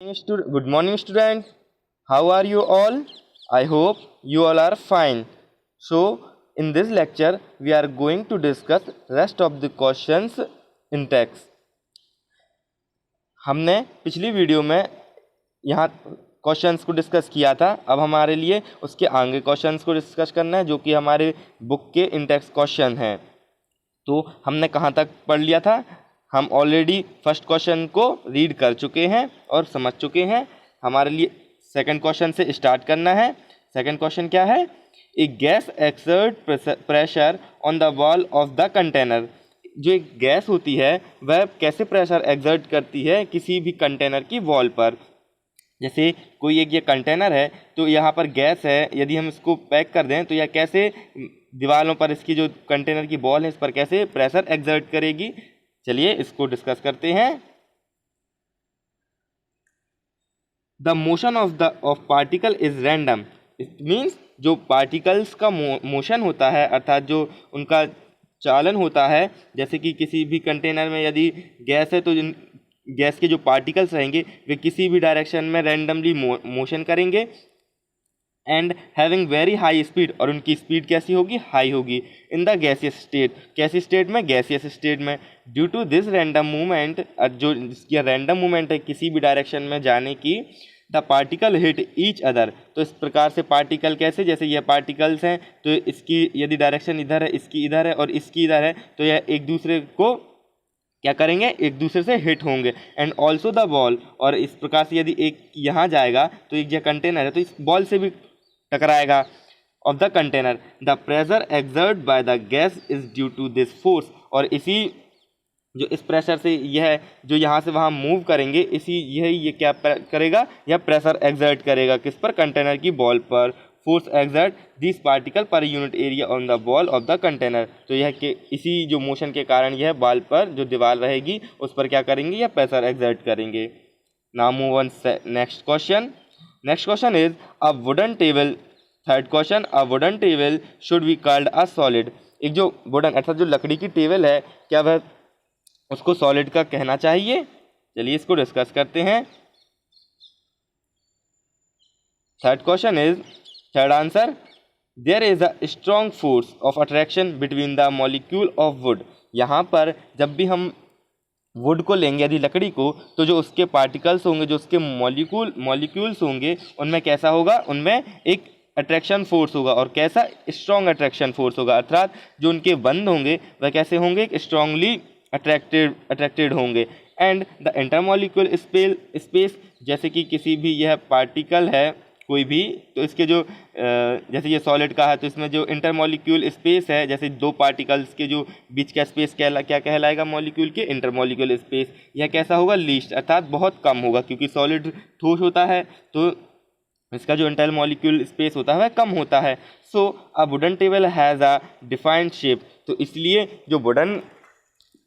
Good morning, student. How are you all? I hope you all are fine. So, in this lecture, we are going to discuss rest of the questions in text. हमने पिछली video में यहाँ questions को discuss किया था। अब हमारे लिए उसके आगे क्वेश्चंस को डिस्कस करना है, जो कि हमारे बुक के इंटेक्स क्वेश्चन हैं। तो हमने कहाँ तक पढ़ लिया था? हम ऑलरेडी फर्स्ट क्वेश्चन को रीड कर चुके हैं और समझ चुके हैं। हमारे लिए सेकंड क्वेश्चन से स्टार्ट करना है। सेकंड क्वेश्चन क्या है? A gas exert pressure on the wall of the container. जो एक गैस होती है वह कैसे प्रेशर एक्सर्ट करती है किसी भी कंटेनर की वॉल पर। जैसे कोई एक ये कंटेनर है, तो यहाँ पर गैस है, यदि हम इसको पैक कर दें तो यह कैसे दीवारों पर, इसकी जो कंटेनर की वॉल है इस पर कैसे प्रेशर एक्सर्ट करेगी। चलिए इसको डिस्कस करते हैं। The motion of particle is random. It means जो पार्टिकल्स का मोशन होता है, अर्थात जो उनका चालन होता है, जैसे कि किसी भी कंटेनर में यदि गैस है तो गैस के जो पार्टिकल्स रहेंगे वे किसी भी डायरेक्शन में रैंडमली मोशन करेंगे and having very high speed, और उनकी स्पीड कैसी होगी? हाई होगी। इन द गैसियस स्टेट, कैसी स्टेट में? गैसियस स्टेट में। Due to this random movement, जो इसकी रैंडम मूवमेंट है किसी भी डायरेक्शन में जाने की, the particle hit each other. तो इस प्रकार से पार्टिकल कैसे, जैसे ये पार्टिकल्स हैं तो इसकी यदि डायरेक्शन इधर है, इसकी इधर है और इसकी इधर है, तो यह एक दूसरे को क्या करेंगे? एक दूसरे से हिट होंगे। एंड ऑल्सो द बॉल, और इस प्रकार से यदि एक यहाँ जाएगा तो एक जो कंटेनर है तो इस बॉल से भी टकराएगा of the container. The pressure exert by the gas is due to this force, और इसी जो इस प्रेशर से यह जो यहाँ से वहाँ मूव करेंगे, ये क्या करेगा? यह प्रेशर एक्सर्ट करेगा किस पर? कंटेनर की बॉल पर। Force exert this particle per unit area on the wall of the container. तो यह के इसी जो मोशन के कारण यह बॉल पर जो दीवार रहेगी उस पर क्या करेंगे? यह प्रेशर एक्सर्ट करेंगे। Now move on next question. Next question is a wooden table. Third question, a wooden table should be called a solid. एक जो वुडन अर्थात जो लकड़ी की टेबल है, क्या वह उसको सॉलिड का कहना चाहिए? चलिए इसको डिस्कस करते हैं। Third question is, third answer, there is a strong force of attraction between the molecule of wood. यहाँ पर जब भी हम वुड को लेंगे, यदि लकड़ी को, तो जो उसके पार्टिकल्स होंगे, जो उसके मॉलिक्यूल्स होंगे, उनमें कैसा होगा? उनमें एक अट्रैक्शन फोर्स होगा। और कैसा? स्ट्रॉन्ग अट्रैक्शन फोर्स होगा। अर्थात जो उनके बंध होंगे वह कैसे होंगे? एक स्ट्रांगली अट्रैक्टेड होंगे। एंड द इंटरमॉलिक्यूल स्पेस, जैसे कि किसी भी यह पार्टिकल है कोई भी, तो इसके जो जैसे ये सॉलिड का है तो इसमें जो इंटरमॉलिक्यूल स्पेस है, जैसे दो पार्टिकल्स के जो बीच का स्पेस क्या कहलाएगा? मॉलिक्यूल के इंटरमॉलिक्यूल स्पेस। यह कैसा होगा? लीस्ट, अर्थात बहुत कम होगा, क्योंकि सॉलिड ठोस होता है तो इसका जो इंटरमॉलिक्यूल स्पेस होता है वह कम होता है। So a wooden table has a defined shape. तो इसलिए जो वुडन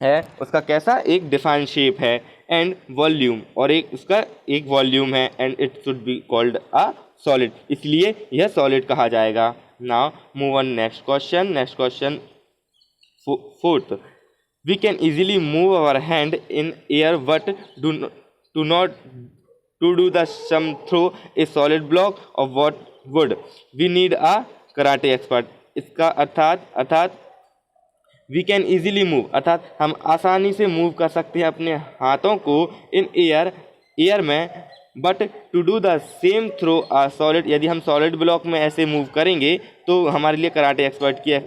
है उसका कैसा? एक डिफाइंड शेप है। एंड वॉल्यूम, और एक उसका एक वॉल्यूम है। And it should be called a solid, इसलिए यह सॉलिड कहा जाएगा। Now move on next question. Next question fourth, we can easily move our hand in air but do not to do the same through a solid block of what would we need a karate expert. इसका अर्थात we can easily move, अर्थात हम आसानी से move कर सकते हैं अपने हाथों को इन एयर में, but to do the same through a solid, यदि हम सॉलिड ब्लॉक में ऐसे मूव करेंगे तो हमारे लिए कराटे एक्सपर्ट की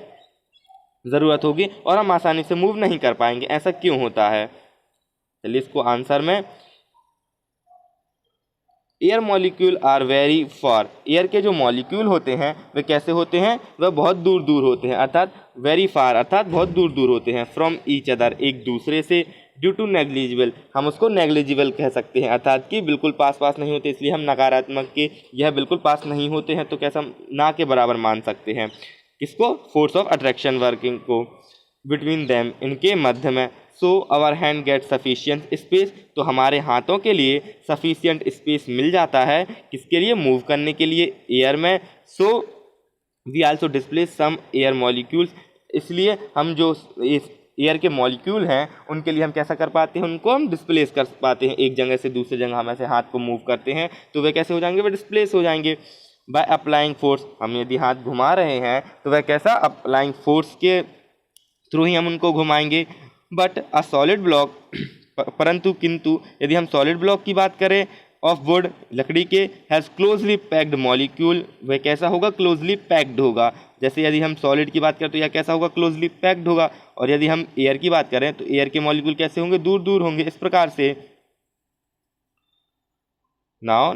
ज़रूरत होगी और हम आसानी से मूव नहीं कर पाएंगे। ऐसा क्यों होता है? चलिए इसको आंसर में, air molecule are very far. Air के जो मॉलिक्यूल होते हैं वे कैसे होते हैं? वह बहुत दूर दूर होते हैं, अर्थात वेरी फार, अर्थात बहुत दूर दूर होते हैं। फ्रॉम ईच अदर, एक दूसरे से। ड्यू टू नेग्लिजिबल, हम उसको नेग्लिजिबल कह सकते हैं, अर्थात कि बिल्कुल पास नहीं होते, इसलिए हम नकारात्मक के यह बिल्कुल पास नहीं होते हैं तो कैसा? ना के बराबर मान सकते हैं। किसको? फोर्स ऑफ अट्रैक्शन वर्किंग को। बिटवीन देम, इनके मध्य में। So our hand get sufficient space, तो हमारे हाथों के लिए सफिशियंट स्पेस मिल जाता है। किसके लिए? मूव करने के लिए एयर में। So we also display some air molecules, इसलिए हम जो इस एयर के मॉलिक्यूल हैं उनके लिए हम कैसा कर पाते हैं, उनको हम डिस्प्लेस कर पाते हैं। एक जगह से दूसरी जगह हम ऐसे हाथ को मूव करते हैं तो वे कैसे हो जाएंगे, वे डिस्प्लेस हो जाएंगे। बाय अप्लाइंग फोर्स, हम यदि हाथ घुमा रहे हैं तो वह कैसा, अप्लाइंग फोर्स के थ्रू ही हम उनको घुमाएंगे। बट अ सॉलिड ब्लॉक, परंतु किंतु यदि हम सॉलिड ब्लॉक की बात करें ऑफ वुड, लकड़ी के, हैज़ क्लोजली पैक्ड मॉलिक्यूल, वह कैसा होगा, क्लोजली पैक्ड होगा। जैसे यदि हम सॉलिड की बात करें तो यह कैसा होगा, क्लोजली पैक्ड होगा। और यदि हम एयर की बात करें तो एयर के मॉलिक्यूल कैसे होंगे, दूर दूर होंगे, इस प्रकार से। Now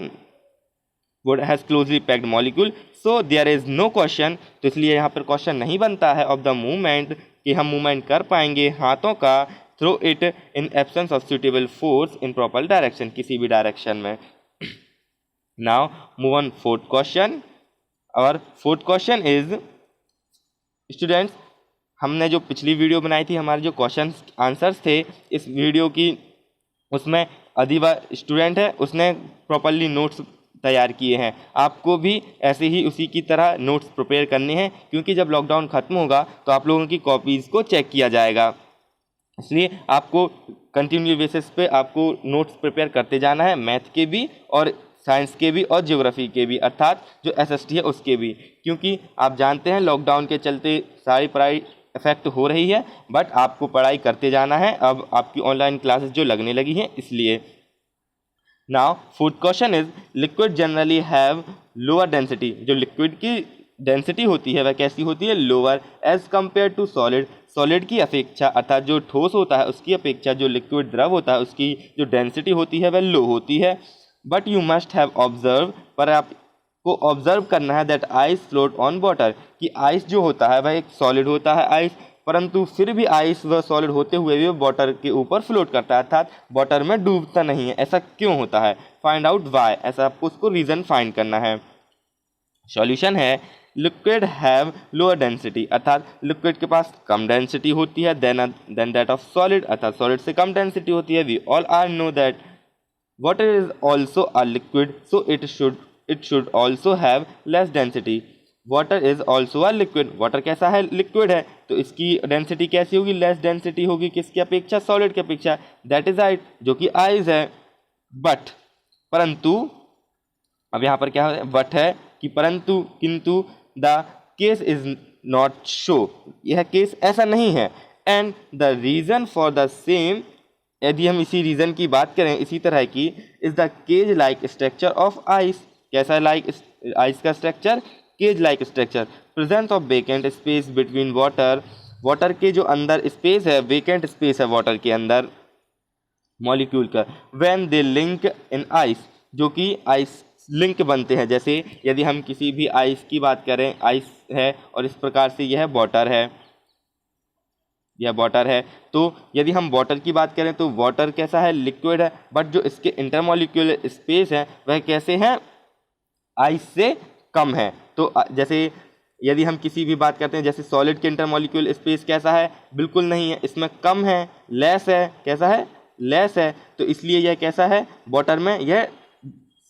wood has closely packed molecule, so there is no question, तो इसलिए यहाँ पर क्वेश्चन नहीं बनता है ऑफ द मूवमेंट, कि हम मूवमेंट कर पाएंगे हाथों का through it in absence of suitable force in proper direction, किसी भी डायरेक्शन में। Now move on fourth question. और फोर्थ क्वेश्चन इज, स्टूडेंट्स हमने जो पिछली वीडियो बनाई थी, हमारे जो क्वेश्चन आंसर्स थे इस वीडियो की, उसमें अधिवा स्टूडेंट है उसने प्रॉपरली नोट्स तैयार किए हैं। आपको भी ऐसे ही उसी की तरह नोट्स प्रिपेयर करने हैं, क्योंकि जब लॉकडाउन ख़त्म होगा तो आप लोगों की कॉपीज़ को चेक किया जाएगा, इसलिए आपको कंटिन्यू बेसिस पे आपको नोट्स प्रिपेयर करते जाना है, मैथ के भी और साइंस के भी और ज्योग्राफी के भी, अर्थात जो एसएसटी है उसके भी, क्योंकि आप जानते हैं लॉकडाउन के चलते सारी पढ़ाई इफेक्ट हो रही है, बट आपको पढ़ाई करते जाना है। अब आपकी ऑनलाइन क्लासेस जो लगने लगी हैं इसलिए। Now fourth question is, liquid generally have lower density, जो लिक्विड की डेंसिटी होती है वह कैसी होती है, lower, as compare to solid, solid की अपेक्षा, अर्थात जो ठोस होता है उसकी अपेक्षा जो लिक्विड द्रव होता है उसकी जो डेंसिटी होती है वह लो होती है। But you must have observe, पर आपको ऑब्जर्व करना है, that ice float on water, कि आइस जो होता है वह एक सॉलिड होता है आइस, परंतु फिर भी आइस वह सॉलिड होते हुए भी वाटर के ऊपर फ्लोट करता है, अर्थात वाटर में डूबता नहीं है। ऐसा क्यों होता है, फाइंड आउट वाई, ऐसा आपको उसको रीज़न फाइंड करना है। सॉल्यूशन है, लिक्विड हैव लोअर डेंसिटी, अर्थात लिक्विड के पास कम डेंसिटी होती है देन दैट ऑफ सॉलिड, अर्थात सॉलिड से कम डेंसिटी होती है। We all are know that water is also a liquid, so it should also have less density. Water is also a liquid, water कैसा है, लिक्विड है, तो इसकी डेंसिटी कैसी होगी, लेस डेंसिटी होगी, किसकी अपेक्षा, सॉलिड की अपेक्षा। दैट इज राइट, जो कि आइस है। बट, परंतु, अब यहाँ पर क्या है, बट है कि परंतु, किंतु, the case is not show, यह केस ऐसा नहीं है। And the reason for the same, यदि हम इसी रीजन की बात करें इसी तरह की, is the cage like structure of ice, कैसा लाइक आइस का structure, cage like structure, presence of vacant space between water, water के जो अंदर स्पेस है, वेकेंट स्पेस है वाटर के अंदर मॉलिक्यूल का, when they link in ice, जो कि आइस लिंक बनते हैं। जैसे यदि हम किसी भी आइस की बात करें, आइस है और इस प्रकार से यह वाटर है, यह वाटर है, तो यदि हम वाटर की बात करें तो वाटर कैसा है, लिक्विड है, बट जो इसके इंटरमॉलिक्यूलर स्पेस है वह कैसे हैं, आइस से कम है। तो जैसे यदि हम किसी भी बात करते हैं, जैसे सॉलिड के इंटरमॉलिक्यूलर स्पेस कैसा है, बिल्कुल नहीं है, इसमें कम है, लेस है, कैसा है, लेस है, तो इसलिए यह कैसा है, वाटर में यह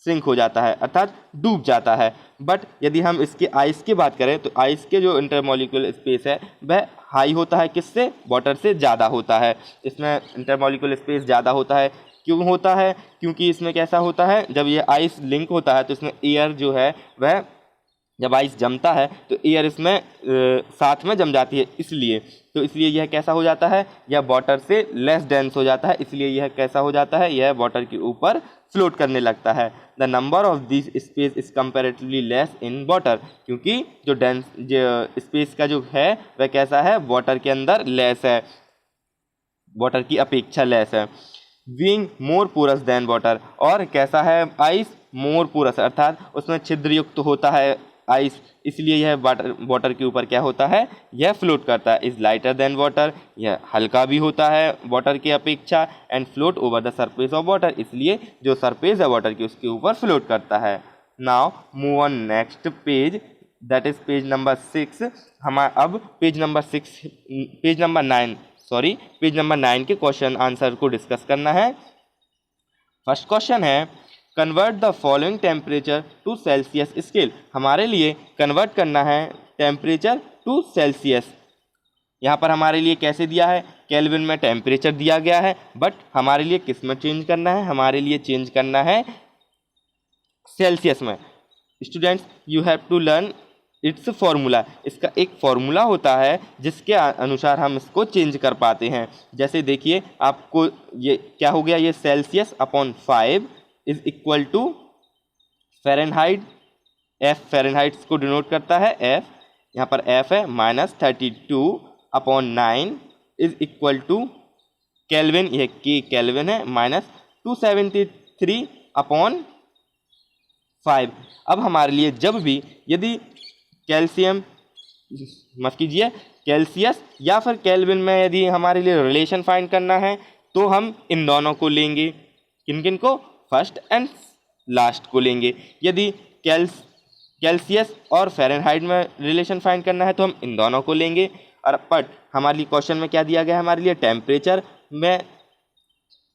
सिंक हो जाता है, अर्थात डूब जाता है। बट यदि हम इसके आइस की बात करें तो आइस के जो इंटरमॉलिक्यूलर स्पेस है वह हाई होता है, किससे, वाटर से ज़्यादा होता है, इसमें इंटरमॉलिक्यूलर स्पेस ज़्यादा होता है। क्यों होता है, क्योंकि इसमें कैसा होता है, जब ये आइस लिंक होता है तो इसमें एयर जो है वह, जब आइस जमता है तो एयर इसमें साथ में जम जाती है, इसलिए तो इसलिए यह कैसा हो जाता है, यह वाटर से लेस डेंस हो जाता है, इसलिए यह कैसा हो जाता है, यह वाटर के ऊपर फ्लोट करने लगता है। The number of this space is comparatively less in water, क्योंकि जो स्पेस का जो है वह कैसा है, वाटर के अंदर लेस है, वाटर की अपेक्षा लेस है। Being more porous than water, और कैसा है आइस, मोर पोरस, अर्थात उसमें छिद्र युक्त होता है आइस, इसलिए यह वाटर के ऊपर क्या होता है, यह फ्लोट करता है। इज लाइटर देन वाटर, यह हल्का भी होता है वाटर की अपेक्षा। And float over the surface of water, इसलिए जो सरफेस है वाटर की उसके ऊपर फ्लोट करता है। Now move on next page, that is page number 6। हम अब पेज नंबर 9 के क्वेश्चन आंसर को डिस्कस करना है। फर्स्ट क्वेश्चन है, convert the following temperature to Celsius scale, हमारे लिए कन्वर्ट करना है टेम्परेचर टू सेल्सियस। यहाँ पर हमारे लिए कैसे दिया है, केल्विन में टेम्परेचर दिया गया है, बट हमारे लिए किस में चेंज करना है, हमारे लिए चेंज करना है सेल्सियस में। Students, you have to learn its formula. इसका एक फॉर्मूला होता है जिसके अनुसार हम इसको चेंज कर पाते हैं। जैसे देखिए, आपको ये क्या हो गया, ये Celsius upon 5 is equal to Fahrenheit. F Fahrenheit को डिनोट करता है, एफ यहाँ पर एफ है, -32/9 इज इक्वल टू केल्विन, यह के केल्विन है, -273/5। अब हमारे लिए जब भी यदि कैल्शियम, माफ कीजिए, कैल्सियस या फिर केल्विन में यदि हमारे लिए रिलेशन फाइंड करना है तो हम इन दोनों को लेंगे। किन किन को, फर्स्ट एंड लास्ट को लेंगे। यदि कैल्सियस और फ़ारेनहाइट में रिलेशन फाइंड करना है तो हम इन दोनों को लेंगे। और बट हमारे लिए क्वेश्चन में क्या दिया गया है, हमारे लिए टेम्परेचर में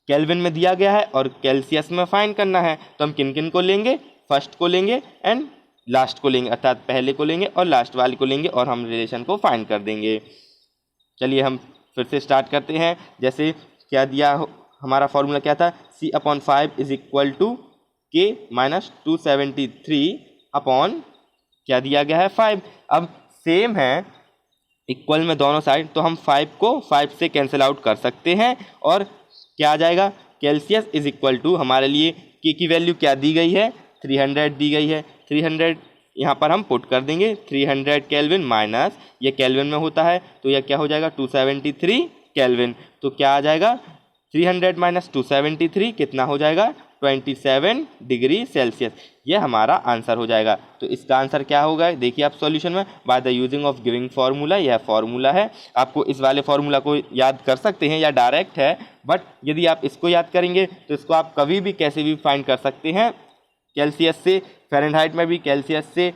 केल्विन में दिया गया है और कैल्सियस में फाइंड करना है, तो हम किन किन को लेंगे, फर्स्ट को लेंगे एंड लास्ट को लेंगे, अर्थात पहले को लेंगे और लास्ट वाले को लेंगे और हम रिलेशन को फाइंड कर देंगे। चलिए हम फिर से स्टार्ट करते हैं। जैसे क्या दिया, हमारा फॉर्मूला क्या था, C/5 is equal to K -273 upon क्या दिया गया है, 5। अब सेम है, इक्वल में दोनों साइड, तो हम 5 को 5 से कैंसिल आउट कर सकते हैं और क्या आ जाएगा, कैल्सियस इज इक्वल टू, हमारे लिए के की वैल्यू क्या दी गई है, 300 दी गई है। 300 यहाँ पर हम पुट कर देंगे, 300 केल्विन माइनस ये केल्विन में होता है तो यह क्या हो जाएगा, 273 केल्विन। तो क्या आ जाएगा, 300 माइनस 273 कितना हो जाएगा, 27 डिग्री सेल्सियस। ये हमारा आंसर हो जाएगा। तो इसका आंसर क्या होगा, देखिए आप सॉल्यूशन में, by the using of giving formula, यह फार्मूला है। आपको इस वाले फार्मूला को याद कर सकते हैं या डायरेक्ट है, बट यदि आप इसको याद करेंगे तो इसको आप कभी भी कैसे भी फाइंड कर सकते हैं, कैल्सियस से फ़ारेनहाइट में भी, कैल्सियस से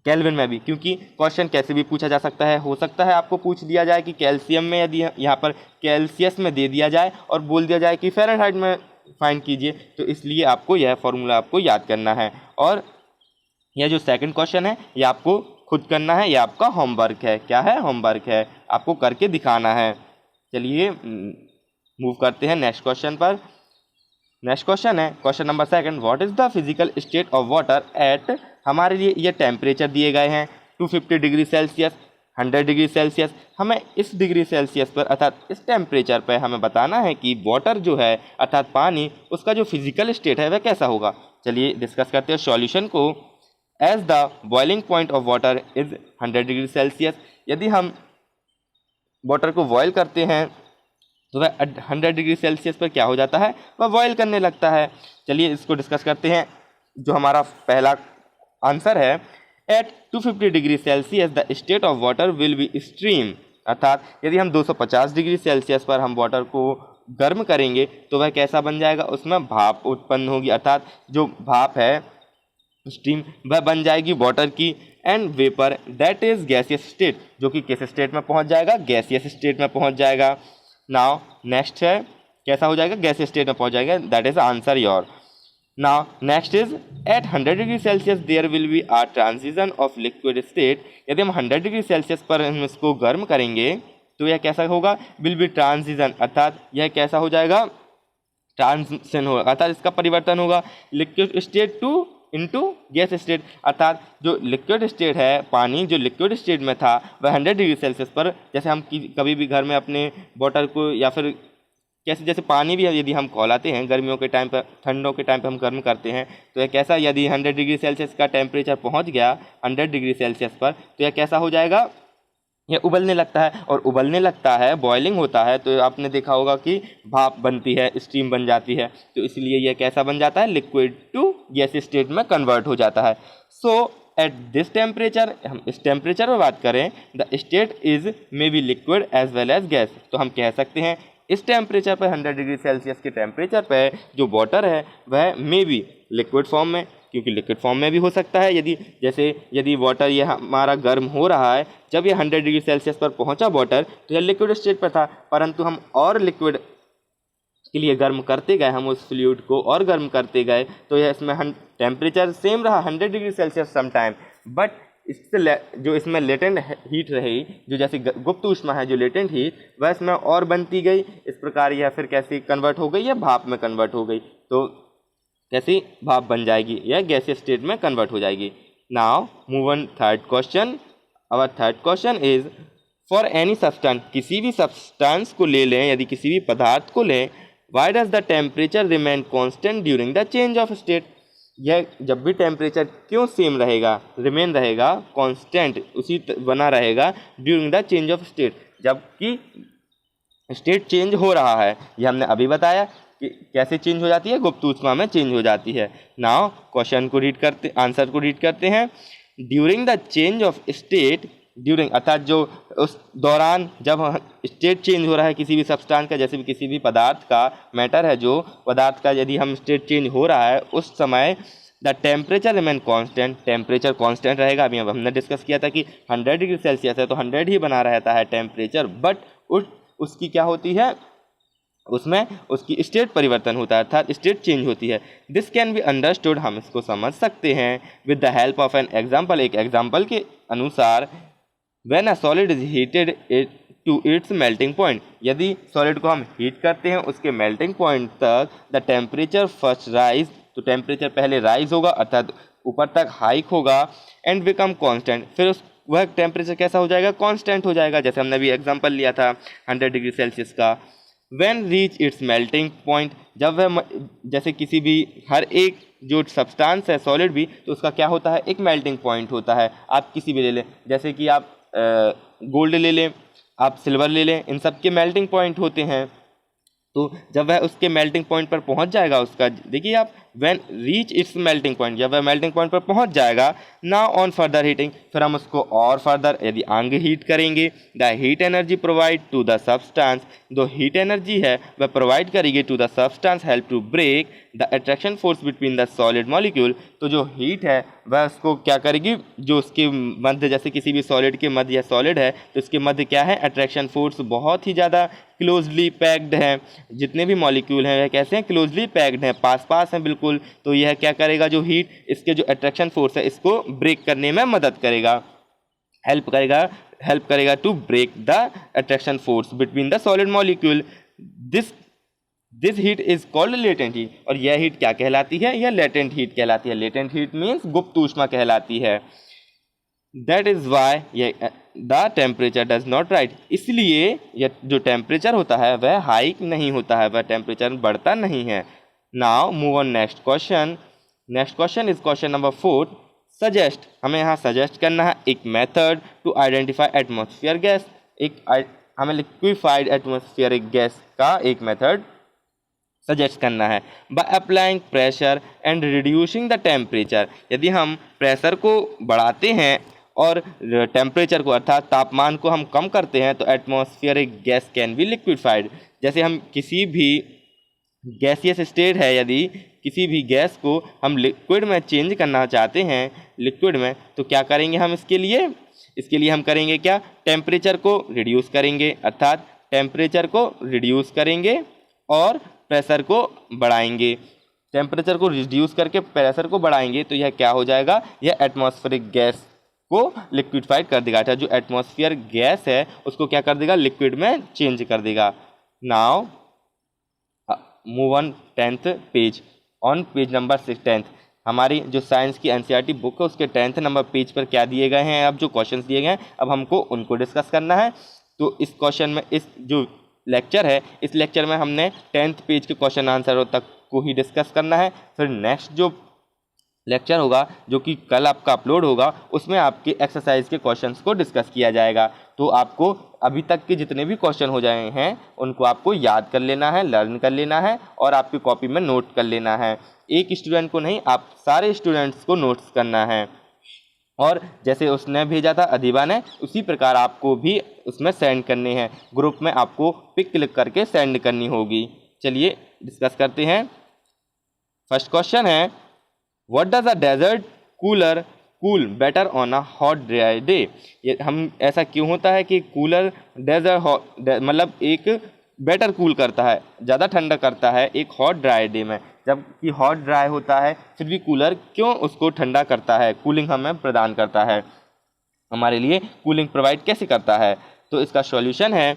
केल्विन में भी, क्योंकि क्वेश्चन कैसे भी पूछा जा सकता है। हो सकता है आपको पूछ दिया जाए कि कैल्शियम में, यदि यहाँ पर कैल्सियस में दे दिया जाए और बोल दिया जाए कि फ़ारेनहाइट में फाइंड कीजिए, तो इसलिए आपको यह फॉर्मूला आपको याद करना है। और यह जो सेकंड क्वेश्चन है ये आपको खुद करना है, यह आपका होमवर्क है। क्या है, होमवर्क है, आपको करके दिखाना है। चलिए मूव करते हैं नेक्स्ट क्वेश्चन पर। नेक्स्ट क्वेश्चन है question number 2, what is the physical state of water at, हमारे लिए ये टेम्परेचर दिए गए हैं 250 डिग्री सेल्सियस, 100 डिग्री सेल्सियस। हमें इस डिग्री सेल्सियस पर अर्थात इस टेम्परेचर पर हमें बताना है कि वाटर जो है अर्थात पानी, उसका जो फिजिकल स्टेट है वह कैसा होगा। चलिए डिस्कस करते हैं सॉल्यूशन को। As the boiling point of water is 100 degree Celsius, यदि हम वाटर को बॉयल करते हैं तो वह 100 डिग्री सेल्सियस पर क्या हो जाता है, वह बॉयल करने लगता है। चलिए इसको डिस्कस करते हैं। जो हमारा पहला आंसर है, at 250 degree celsius the state of water will be stream, अर्थात यदि हम 250 डिग्री सेल्सियस पर हम वाटर को गर्म करेंगे तो वह कैसा बन जाएगा, उसमें भाप उत्पन्न होगी, अर्थात जो भाप है स्टीम वह बन जाएगी वाटर की। And vapour that is gaseous state, जो कि किस स्टेट में पहुंच जाएगा, गैसियस स्टेट में पहुंच जाएगा। नाउ नेक्स्ट है, कैसा हो जाएगा, गैसियस स्टेट में पहुंच जाएगा, that is answer your. Now next is at 100 degree celsius there will be a transition of liquid state, यदि हम 100 डिग्री सेल्सियस पर हम इसको गर्म करेंगे तो यह कैसा होगा, विल बी ट्रांजिशन, अर्थात यह कैसा हो जाएगा, ट्रांजिशन होगा, अर्थात इसका परिवर्तन होगा liquid state to into gas state, अर्थात जो लिक्विड स्टेट है पानी, जो लिक्विड स्टेट में था वह 100 डिग्री सेल्सियस पर, जैसे हम कभी भी घर में अपने वाटर को या फिर कैसे, जैसे पानी भी यदि हम खौलाते हैं गर्मियों के टाइम पर, ठंडों के टाइम पर हम गर्म करते हैं, तो यह कैसा, यदि 100 डिग्री सेल्सियस का टेम्परेचर पहुंच गया 100 डिग्री सेल्सियस पर, तो यह कैसा हो जाएगा, यह उबलने लगता है। और उबलने लगता है, बॉइलिंग होता है, तो आपने देखा होगा कि भाप बनती है, स्टीम बन जाती है, तो इसलिए यह कैसा बन जाता है, लिक्विड टू गैस स्टेट में कन्वर्ट हो जाता है। सो एट दिस टेम्परेचर, हम इस टेम्परेचर पर बात करें, the state is may be liquid as well as gas, तो हम कह सकते हैं इस टेम्परेचर पर 100 डिग्री सेल्सियस के टेम्परेचर पर जो वाटर है वह मे बी लिक्विड फॉर्म में, क्योंकि लिक्विड फॉर्म में भी हो सकता है, यदि वाटर ये हमारा गर्म हो रहा है, जब ये 100 डिग्री सेल्सियस पर पहुंचा वाटर तो यह लिक्विड स्टेट पर था, परंतु हम और लिक्विड के लिए गर्म करते गए, हम उस फ्लूइड को और गर्म करते गए, तो यह इसमें टेम्परेचर सेम रहा 100 degree celsius some time, but जो इसमें लेटेंट हीट रही, जो जैसे गुप्त ऊष्मा है, जो लेटेंट हीट, वह इसमें और बनती गई। इस प्रकार यह फिर कैसे कन्वर्ट हो गई, या भाप में कन्वर्ट हो गई, तो कैसी भाप बन जाएगी, यह गैसीय स्टेट में कन्वर्ट हो जाएगी। Now move on third question. Our third question is for any substance, किसी भी सब्सटेंस को ले लें, यदि किसी भी पदार्थ को लें, why does the temperature remain constant during the change of state. यह जब भी टेम्परेचर क्यों सेम रहेगा, रिमेन रहेगा, कांस्टेंट उसी बना रहेगा during the change of state, जबकि स्टेट चेंज हो रहा है। यह हमने अभी बताया कि कैसे चेंज हो जाती है, गुप्त ऊष्मा में चेंज हो जाती है। नाउ क्वेश्चन को रीड करते, आंसर को रीड करते हैं। During the change of state, during अर्थात जो उस दौरान जब स्टेट चेंज हो रहा है किसी भी सब्सटेंस का, जैसे भी किसी भी पदार्थ का, मैटर है जो पदार्थ का, यदि हम स्टेट चेंज हो रहा है उस समय the temperature remain constant, temperature constant रहेगा। अभी हमने डिस्कस किया था कि 100 डिग्री सेल्सियस है तो 100 ही बना रहता है टेम्परेचर, बट उसकी क्या होती है, उसमें उसकी स्टेट परिवर्तन होता है, अर्थात स्टेट चेंज होती है। दिस कैन बी अंडरस्टूड, हम इसको समझ सकते हैं with the help of an example, एक एग्जाम्पल के अनुसार। When a solid is heated to its melting point, यदि सॉलिड को हम हीट करते हैं उसके मेल्टिंग पॉइंट तक, द टेम्परेचर फर्स्ट राइज, तो टेम्परेचर पहले राइज होगा अर्थात ऊपर तक हाइक होगा, एंड बिकम कांस्टेंट, फिर वह टेम्परेचर कैसा हो जाएगा, कांस्टेंट हो जाएगा। जैसे हमने अभी एग्जांपल लिया था 100 डिग्री सेल्सियस का। When reach its melting point, जब वह जैसे किसी भी हर एक जो सब्सटेंस है सॉलिड भी, तो उसका क्या होता है, एक मेल्टिंग पॉइंट होता है। आप किसी भी ले लें, जैसे कि आप गोल्ड ले लें, आप सिल्वर ले लें, इन सब के मेल्टिंग पॉइंट होते हैं। तो जब वह उसके मेल्टिंग पॉइंट पर पहुंच जाएगा, उसका देखिए आप, when reach its melting point, जब वह मेल्टिंग पॉइंट पर पहुंच जाएगा, नाउ ऑन फर्दर हीटिंग, फिर हम उसको और फर्दर यदि आगे हीट करेंगे, the heat energy provide to the substance, जो हीट एनर्जी है वह प्रोवाइड करेगी to the substance, help to break the attraction force between the solid molecule. तो जो हीट है वह उसको क्या करेगी, जो उसके मध्य, जैसे किसी भी सॉलिड के मध्य, या सॉलिड है तो इसके मध्य क्या है, अट्रैक्शन फोर्स बहुत ही ज़्यादा क्लोजली पैक्ड है। जितने भी मॉलिक्यूल हैं वह कैसे हैं, क्लोजली पैक्ड हैं, पास पास हैं बिल्कुल। तो यह क्या करेगा, जो हीट, इसके जो अट्रैक्शन फोर्स है इसको ब्रेक करने में मदद करेगा, हेल्प करेगा to break the attraction force between the solid molecule. This heat is called latent heat, और यह हीट क्या कहलाती है, यह लेटेंट हीट कहलाती है। लेटेंट हीट मीन्स गुप्त ऊष्मा कहलाती है। That is why the temperature does not rise, इसलिए यह जो टेम्परेचर होता है वह हाइक नहीं होता है, वह टेम्परेचर बढ़ता नहीं है। Now move on next question. Next question is question number 4। Suggest, हमें यहाँ सजेस्ट करना है एक method to identify atmosphere gas, हमें लिक्विफाइड एटमॉस्फेरिक गैस का एक मेथड सजेस्ट करना है। By applying pressure and reducing the temperature, यदि हम प्रेशर को बढ़ाते हैं और टेम्परेचर को अर्थात तापमान को हम कम करते हैं, तो atmospheric gas can be liquefied. जैसे हम किसी भी गैसियस स्टेट है, यदि किसी भी गैस को हम लिक्विड में चेंज करना चाहते हैं, लिक्विड में, तो क्या करेंगे हम इसके लिए हम करेंगे क्या, टेम्परेचर को रिड्यूस करेंगे, अर्थात टेम्परेचर को रिड्यूस करेंगे और प्रेशर को बढ़ाएंगे। टेम्परेचर को रिड्यूस करके प्रेशर को बढ़ाएंगे तो यह क्या हो जाएगा, यह एटमॉस्फेरिक गैस को लिक्विफाइड कर देगा, अर्थात जो एटमॉस्फेयर गैस है उसको क्या कर देगा, लिक्विड में चेंज कर देगा। Now move on 10th page. On page number 10th, हमारी जो साइंस की एनसीईआरटी बुक है उसके 10th नंबर पेज पर क्या दिए गए हैं, अब जो क्वेश्चंस दिए गए हैं, अब हमको उनको डिस्कस करना है। तो इस क्वेश्चन में, इस जो लेक्चर है, इस लेक्चर में हमने 10th पेज के क्वेश्चन आंसरों तक को ही डिस्कस करना है। फिर नेक्स्ट जो लेक्चर होगा, जो कि कल आपका अपलोड होगा, उसमें आपके एक्सरसाइज के क्वेश्चंस को डिस्कस किया जाएगा। तो आपको अभी तक के जितने भी क्वेश्चन हो जाए हैं उनको आपको याद कर लेना है, लर्न कर लेना है और आपकी कॉपी में नोट कर लेना है। एक स्टूडेंट को नहीं, आप सारे स्टूडेंट्स को नोट्स करना है। और जैसे उसने भेजा था अधिबा ने, उसी प्रकार आपको भी उसमें सेंड करने हैं। ग्रुप में आपको पिक क्लिक करके सेंड करनी होगी। चलिए डिस्कस करते हैं। फर्स्ट क्वेश्चन है, what does a desert cooler cool better on a hot dry day. ये हम ऐसा क्यों होता है कि कूलर डेजर्ट मतलब एक बेटर कूल करता है, ज़्यादा ठंडा करता है एक हॉट ड्राई डे में, जबकि हॉट ड्राई होता है फिर भी कूलर क्यों उसको ठंडा करता है, कूलिंग हमें प्रदान करता है। हमारे लिए कूलिंग प्रोवाइड कैसे करता है। तो इसका सॉल्यूशन है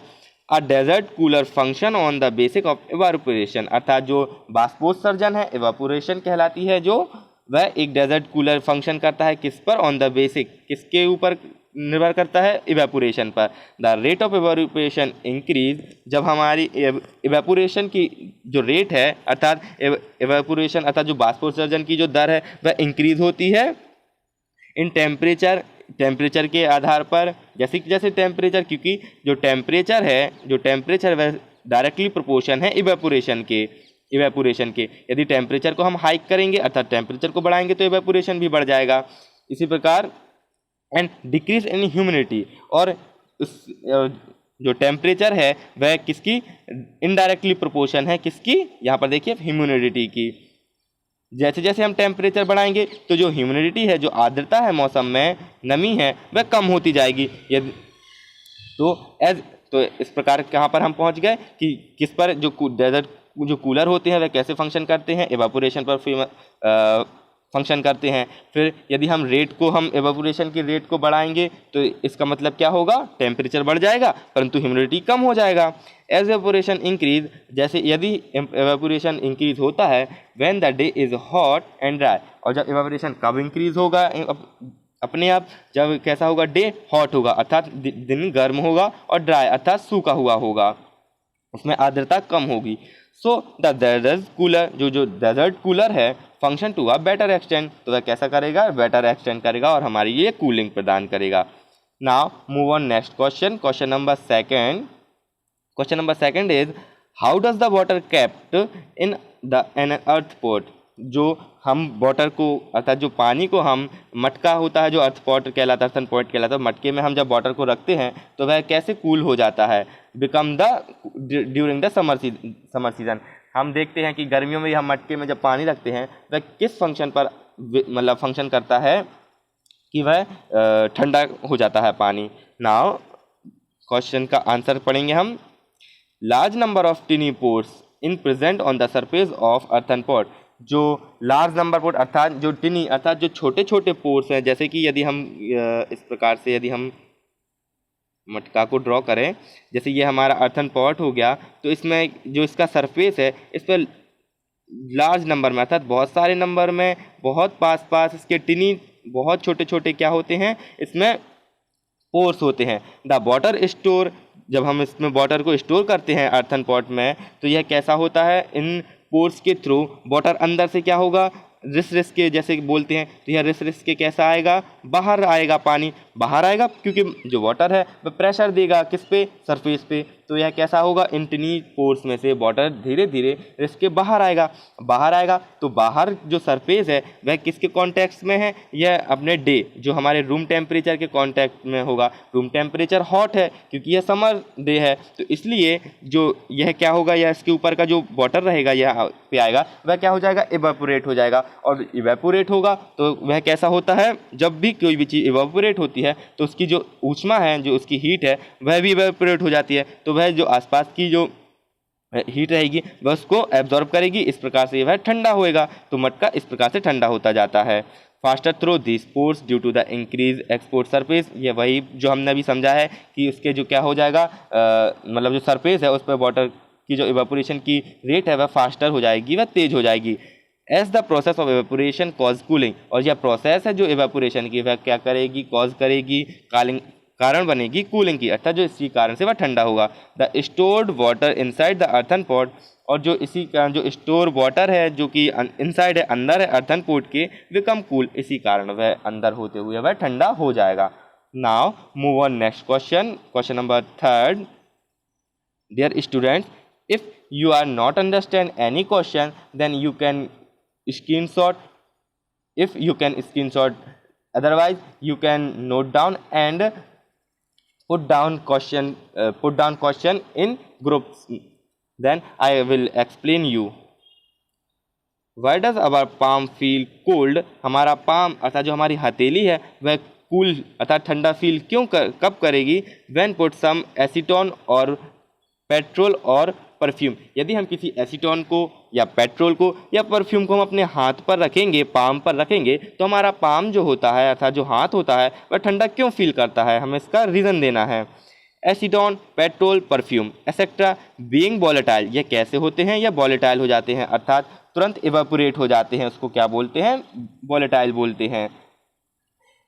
a desert cooler function on the basic of evaporation, अर्थात जो बाष्पोत्सर्जन है इवापोरेशन कहलाती है, जो वह एक डेजर्ट कूलर फंक्शन करता है किस पर, ऑन द बेसिक, किसके ऊपर निर्भर करता है, इवेपोरेशन पर। The rate of evaporation increase, जब हमारी इवेपोरेशन की जो रेट है अर्थात इवेपोरेशन अर्थात जो बाष्पोत्सर्जन की जो दर है वह इंक्रीज होती है इन टेम्परेचर के आधार पर, जैसे जैसे टेम्परेचर, क्योंकि जो टेम्परेचर वह डायरेक्टली प्रोपोर्शन है इवेपोरेशन के। यदि टेम्परेचर को हम हाइक करेंगे अर्थात टेम्परेचर को बढ़ाएंगे तो इवेपोरेशन भी बढ़ जाएगा। इसी प्रकार एंड डिक्रीज इन ह्यूमिडिटी, और उस जो टेम्परेचर है वह किसकी इनडायरेक्टली प्रोपोर्शन है, किसकी, यहाँ पर देखिए ह्यूमिडिटी की। जैसे जैसे हम टेम्परेचर बढ़ाएंगे तो जो ह्यूमिडिटी है, जो आर्द्रता है मौसम में, नमी है, वह कम होती जाएगी। यदि तो इस प्रकार कहाँ पर हम पहुँच गए कि किस पर जो डेजर्ट जो कूलर होते हैं वह कैसे फंक्शन करते हैं, इवापोरेशन पर फंक्शन करते हैं। फिर यदि हम इवापोरेशन की रेट को बढ़ाएंगे तो इसका मतलब क्या होगा, टेम्परेचर बढ़ जाएगा परंतु ह्यूमिडिटी कम हो जाएगा। एज इवापोरेशन इंक्रीज, जैसे यदि इवापोरेशन इंक्रीज होता है when the day is hot and dry, और जब इवापोरेशन कब इंक्रीज होगा अपने आप, जब कैसा होगा, डे हॉट होगा अर्थात दिन गर्म होगा और ड्राई अर्थात सूखा हुआ होगा, उसमें आर्द्रता कम होगी। सो द डेजर्ट कूलर, जो डेजर्ट कूलर है, function to a better extent, तो वह कैसा करेगा, बेटर एक्सटेंड करेगा और हमारी ये कूलिंग प्रदान करेगा। Now move on next question, question number second is how does the water kept in the an earth pot, जो हम वाटर को अर्थात जो पानी को हम, मटका होता है जो अर्थ पॉट कहलाता है, अर्थन पॉट कहलाता है, मटके में हम जब वाटर को रखते हैं तो वह कैसे कूल हो जाता है, become the during the summer season. हम देखते हैं कि गर्मियों में हम मटके में जब पानी रखते हैं वह किस फंक्शन पर मतलब फंक्शन करता है कि वह ठंडा हो जाता है पानी। नाउ क्वेश्चन का आंसर पढ़ेंगे हम। Large number of टिनी pores in present on the surface of earthen pot, जो लार्ज नंबर पोर्ट अर्थात जो टिनी अर्थात जो छोटे छोटे पोर्स हैं, जैसे कि यदि हम इस प्रकार से यदि हम मटका को ड्रॉ करें, जैसे ये हमारा अर्थन पॉट हो गया, तो इसमें जो इसका सरफेस है इस पर लार्ज नंबर में अर्थात बहुत सारे नंबर में, बहुत पास इसके टिनी बहुत छोटे छोटे क्या होते हैं, इसमें पोर्स होते हैं। द वाटर स्टोर, जब हम इसमें वाटर को स्टोर करते हैं अर्थन पॉट में, तो यह कैसा होता है, इन पोर्स के थ्रू वाटर अंदर से क्या होगा, रिस के जैसे बोलते हैं, तो यह रिस के कैसा आएगा, बाहर आएगा, पानी बाहर आएगा, क्योंकि जो वाटर है वह प्रेशर देगा किस पे, सरफेस पे, तो यह कैसा होगा, इन टिनी पोर्स में से वाटर धीरे धीरे रिस के बाहर आएगा। तो बाहर जो सरफेस है वह किसके कॉन्टेक्स्ट में है, यह अपने डे जो हमारे रूम टेम्परेचर के कॉन्टेक्ट में होगा। रूम टेम्परेचर हॉट है क्योंकि यह समर डे है, तो इसलिए जो यह क्या होगा, यह इसके ऊपर का जो वाटर रहेगा यह पे आएगा, वह क्या हो जाएगा, इवेपोरेट हो जाएगा। और इवेपोरेट होगा तो वह कैसा होता है, जब भी कोई भी चीज़ इवेपोरेट होती है तो उसकी जो ऊष्मा है, जो उसकी हीट है, वह भी इवेपोरेट हो जाती है, तो वह जो आसपास की जो हीट रहेगी वह उसको एब्जॉर्ब करेगी, इस प्रकार से वह ठंडा होएगा, तो मटका इस प्रकार से ठंडा होता जाता है। Faster through this pores due to the increase export surface, ये वही जो हमने अभी समझा है कि उसके जो क्या हो जाएगा, मतलब जो सरफेस है उस पर वाटर की जो इवेपोरेशन की रेट है वह फास्टर हो जाएगी, वह तेज हो जाएगी। As the process of evaporation cause cooling, और यह प्रोसेस है जो इवेपोरेशन की वह क्या करेगी, कॉज करेगी, कारण बनेगी कूलिंग की, अर्थात जो इसी कारण से वह ठंडा होगा। The stored water inside the earthen pot, और जो इसी का जो स्टोर वाटर है जो कि इनसाइड है, अंदर है अर्थन पॉट के, बिकम कूल, इसी कारण वह अंदर होते हुए वह ठंडा हो जाएगा। Now move on next question, question number 3। Dear students, if you are not understand any question, then you can screenshot. If you can screenshot, otherwise you can note down and put down question in groups. Then I will explain you. Why does our palm feel cold? हमारा palm अर्थात जो हमारी हथेली है वह cool अर्थात ठंडा feel कब करेगी? When put some acetone और पेट्रोल और परफ्यूम, यदि हम किसी एसीटोन को या पेट्रोल को या परफ्यूम को हम अपने हाथ पर रखेंगे, पाम पर रखेंगे, तो हमारा पाम जो होता है अर्थात जो हाथ होता है वह ठंडा क्यों फील करता है, हमें इसका रीज़न देना है। Acetone, petrol, perfume etcetera being volatile, ये कैसे होते हैं, या वॉलेटाइल हो जाते हैं अर्थात तुरंत इवेपोरेट हो जाते हैं, उसको क्या बोलते हैं, वॉलेटाइल बोलते हैं।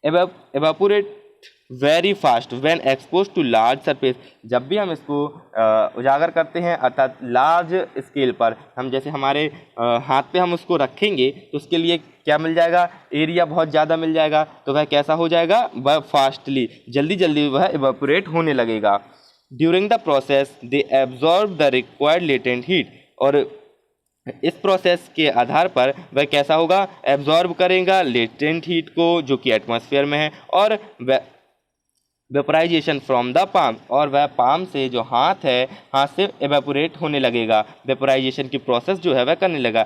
Evaporate very fast when expose to large surface, जब भी हम इसको उजागर करते हैं अर्थात लार्ज स्केल पर, हम जैसे हमारे हाथ पे हम उसको रखेंगे तो उसके लिए क्या मिल जाएगा, एरिया बहुत ज़्यादा मिल जाएगा, तो वह कैसा हो जाएगा, वह फास्टली जल्दी जल्दी वह इवेपोरेट होने लगेगा। During the process they absorb the required latent heat, और इस प्रोसेस के आधार पर वह कैसा होगा, एब्जॉर्ब करेगा लेटेंट हीट को जो कि एटमॉस्फेयर में है, और वेपराइजेशन फ्रॉम द पाम, और वह पाम से जो हाथ है, हाथ से एवेपोरेट होने लगेगा, वेपराइजेशन की प्रोसेस जो है वह करने लगा।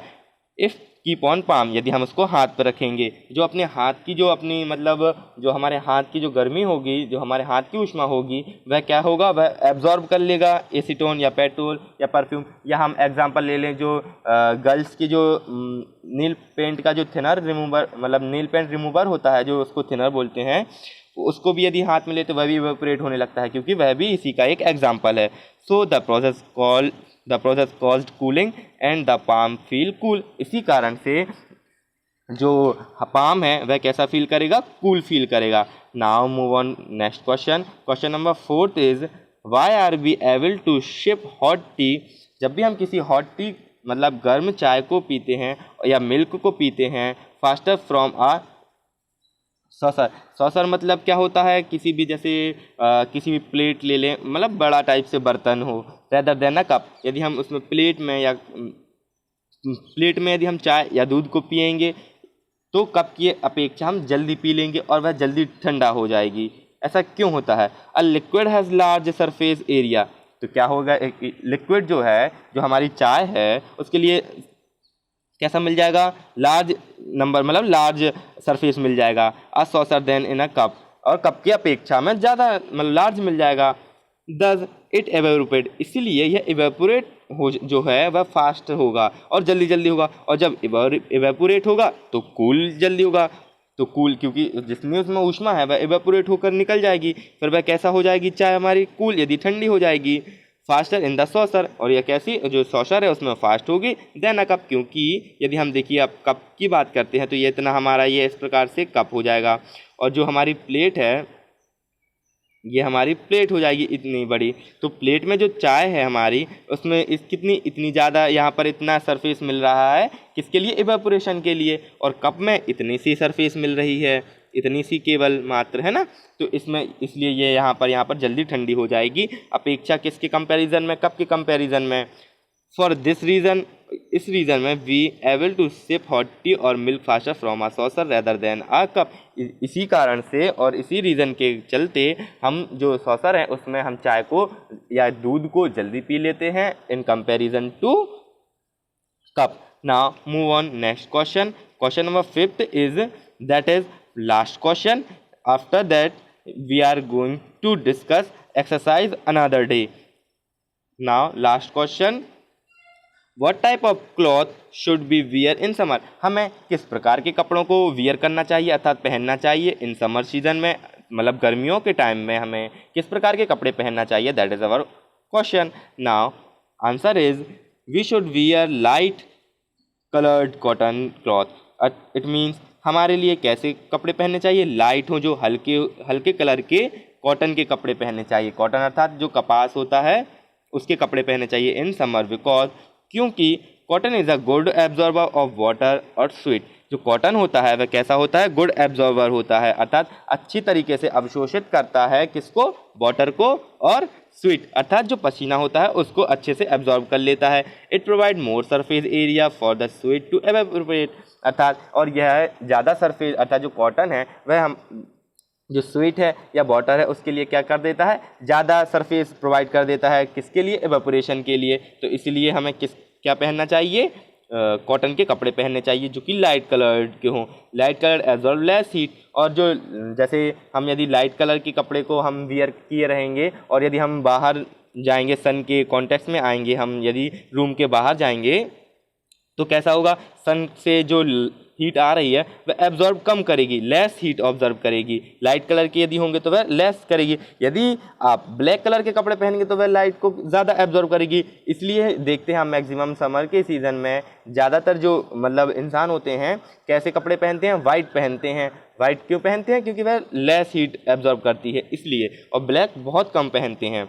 इफ़ कीप ऑन पाम, यदि हम उसको हाथ पर रखेंगे, जो अपने हाथ की जो अपनी मतलब जो हमारे हाथ की जो गर्मी होगी, जो हमारे हाथ की ऊष्मा होगी, वह क्या होगा, वह एब्जॉर्ब कर लेगा एसीटोन या पेट्रोल या परफ्यूम। या हम एग्जांपल ले लें जो गर्ल्स की जो नील पेंट का जो थिनर रिमूवर मतलब नील पेंट रिमूवर होता है, जो उसको थिनर बोलते हैं, उसको भी यदि हाथ में ले तो वह भी इवेपोरेट होने लगता है, क्योंकि वह भी इसी का एक एग्जाम्पल है। So the process caused cooling and the palm feel cool, इसी कारण से जो पाम है वह कैसा फील करेगा, कूल फील करेगा। Now move on next question. Question number 4 is why are we able to sip hot tea, जब भी हम किसी हॉट टी मतलब गर्म चाय को पीते हैं या मिल्क को पीते हैं, faster from a saucer. Saucer मतलब क्या होता है, किसी भी जैसे किसी भी प्लेट ले लें, मतलब बड़ा टाइप से बर्तन हो, रेदर देन अ कप, यदि हम उसमें प्लेट में यदि हम चाय या दूध को पिएंगे तो कप की अपेक्षा हम जल्दी पी लेंगे और वह जल्दी ठंडा हो जाएगी। ऐसा क्यों होता है? A liquid has large surface area, तो क्या होगा, एक लिक्विड जो है, जो हमारी चाय है, उसके लिए कैसा मिल जाएगा, लार्ज नंबर मतलब लार्ज सरफेस मिल जाएगा। A saucer then in a cup, और कप की अपेक्षा में ज़्यादा मतलब लार्ज मिल जाएगा। दस इट एवेपोरेट, इसीलिए यह इवेपोरेट हो जो है वह फास्ट होगा और जल्दी जल्दी होगा, और जब इवेपोरेट होगा तो कूल जल्दी होगा। तो कूल क्योंकि जितनी उसमें ऊष्मा है वह इवेपोरेट होकर निकल जाएगी, फिर वह कैसा हो जाएगी, चाय हमारी कूल यदि ठंडी हो जाएगी। फास्टर इन द सॉसर, और यह कैसी, जो सॉसर है उसमें फास्ट होगी देन अ कप, क्योंकि यदि हम देखिए अब कप की बात करते हैं तो ये इतना हमारा ये इस प्रकार से कप हो जाएगा, और जो हमारी प्लेट है ये हमारी प्लेट हो जाएगी इतनी बड़ी। तो प्लेट में जो चाय है हमारी, उसमें इतनी ज़्यादा यहाँ पर इतना सरफेस मिल रहा है, किसके लिए, इवेपोरेशन के लिए, और कप में इतनी सी सरफेस मिल रही है, इतनी सी केवल मात्र, है ना। तो इसमें इसलिए ये यहाँ पर जल्दी ठंडी हो जाएगी, अपेक्षा किसके कंपैरिजन में, कप के कंपैरिजन में। फॉर दिस रीज़न, इस रीज़न में we able to sip hot tea और milk faster from a saucer rather than a cup, इसी कारण से और इसी रीज़न के चलते हम जो सॉसर है उसमें हम चाय को या दूध को जल्दी पी लेते हैं in comparison to cup. Now move on next question. Question number 5 is that is last question, after that we are going to discuss exercise another day. Now last question, What type of cloth should be wear in summer, हमें किस प्रकार के कपड़ों को wear करना चाहिए अर्थात पहनना चाहिए इन समर सीजन में, मतलब गर्मियों के टाइम में हमें किस प्रकार के कपड़े पहनना चाहिए, that is our question. Now answer is we should wear light coloured cotton cloth. It means हमारे लिए कैसे कपड़े पहनने चाहिए, लाइट हो, जो हल्के हल्के कलर के कॉटन के कपड़े पहनने चाहिए, कॉटन अर्थात जो कपास होता है उसके कपड़े पहनने चाहिए इन समर, बिकॉज क्योंकि cotton is a good absorber of water और स्वीट, जो कॉटन होता है वह कैसा होता है, गुड एब्जॉर्बर होता है, अर्थात अच्छी तरीके से अवशोषित करता है किसको, वाटर को, और स्वीट अर्थात जो पसीना होता है उसको अच्छे से एब्जॉर्ब कर लेता है। It provide more surface area for the sweat to evaporate, अर्थात और यह ज़्यादा सरफेस अर्थात जो कॉटन है वह हम जो स्वीट है या वाटर है उसके लिए क्या कर देता है, ज़्यादा सरफेस प्रोवाइड कर देता है, किसके लिए, एवेपोरेशन के लिए। तो इसलिए हमें क्या पहनना चाहिए, कॉटन के कपड़े पहनने चाहिए जो कि लाइट कलर्ड के हों, light colour absorb less heat. और जो जैसे हम यदि लाइट कलर के कपड़े को हम वियर किए रहेंगे और यदि हम बाहर जाएंगे, सन के कॉन्टेक्स्ट में आएंगे, हम यदि रूम के बाहर जाएंगे तो कैसा होगा, सन से जो हीट आ रही है वह एब्जॉर्ब कम करेगी, लेस हीट ऑब्जर्व करेगी। लाइट कलर के यदि होंगे तो वह लेस करेगी, यदि आप ब्लैक कलर के कपड़े पहनेंगे तो वह लाइट को ज़्यादा एब्जॉर्ब करेगी। इसलिए देखते हैं हम मैक्सिमम समर के सीज़न में ज़्यादातर जो मतलब इंसान होते हैं कैसे कपड़े पहनते हैं, वाइट पहनते हैं। वाइट क्यों पहनते हैं, क्योंकि वह लेस हीट एब्जॉर्ब करती है इसलिए, और ब्लैक बहुत कम पहनते हैं।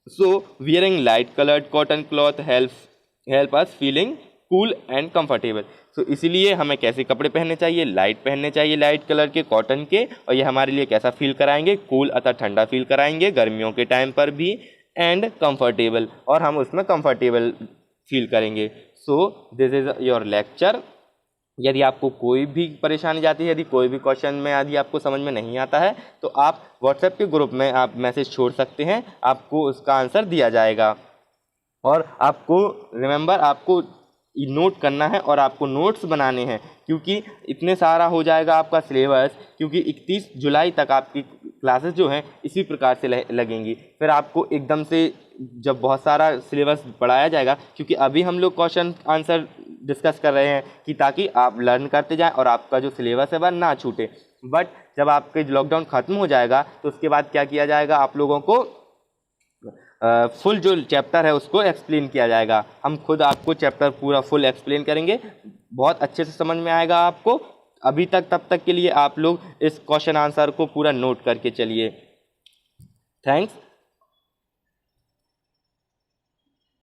So wearing light coloured cotton cloth help us feeling cool and comfortable. तो इसीलिए हमें कैसे कपड़े पहनने चाहिए, लाइट पहनने चाहिए, लाइट कलर के कॉटन के, और ये हमारे लिए कैसा फील कराएंगे, कूल अतः ठंडा फील कराएंगे गर्मियों के टाइम पर भी, एंड कंफर्टेबल, और हम उसमें कंफर्टेबल फील करेंगे। So this is your lecture. यदि आपको कोई भी परेशानी जाती है, यदि कोई भी क्वेश्चन में यदि आपको समझ में नहीं आता है तो आप व्हाट्सएप के ग्रुप में आप मैसेज छोड़ सकते हैं, आपको उसका आंसर दिया जाएगा। और आपको रिमेंबर, आपको नोट करना है और आपको नोट्स बनाने हैं, क्योंकि इतने सारा हो जाएगा आपका सिलेबस, क्योंकि 31 जुलाई तक आपकी क्लासेस जो हैं इसी प्रकार से लगेंगी। फिर आपको एकदम से जब बहुत सारा सिलेबस पढ़ाया जाएगा, क्योंकि अभी हम लोग क्वेश्चन आंसर डिस्कस कर रहे हैं कि ताकि आप लर्न करते जाएं और आपका जो सिलेबस है वह ना छूटे। बट जब आपके लॉकडाउन ख़त्म हो जाएगा तो उसके बाद क्या किया जाएगा, आप लोगों को फुल जो चैप्टर है उसको एक्सप्लेन किया जाएगा। हम खुद आपको चैप्टर पूरा फुल एक्सप्लेन करेंगे, बहुत अच्छे से समझ में आएगा आपको। अभी तक तब तक के लिए आप लोग इस क्वेश्चन आंसर को पूरा नोट करके चलिए। थैंक्स।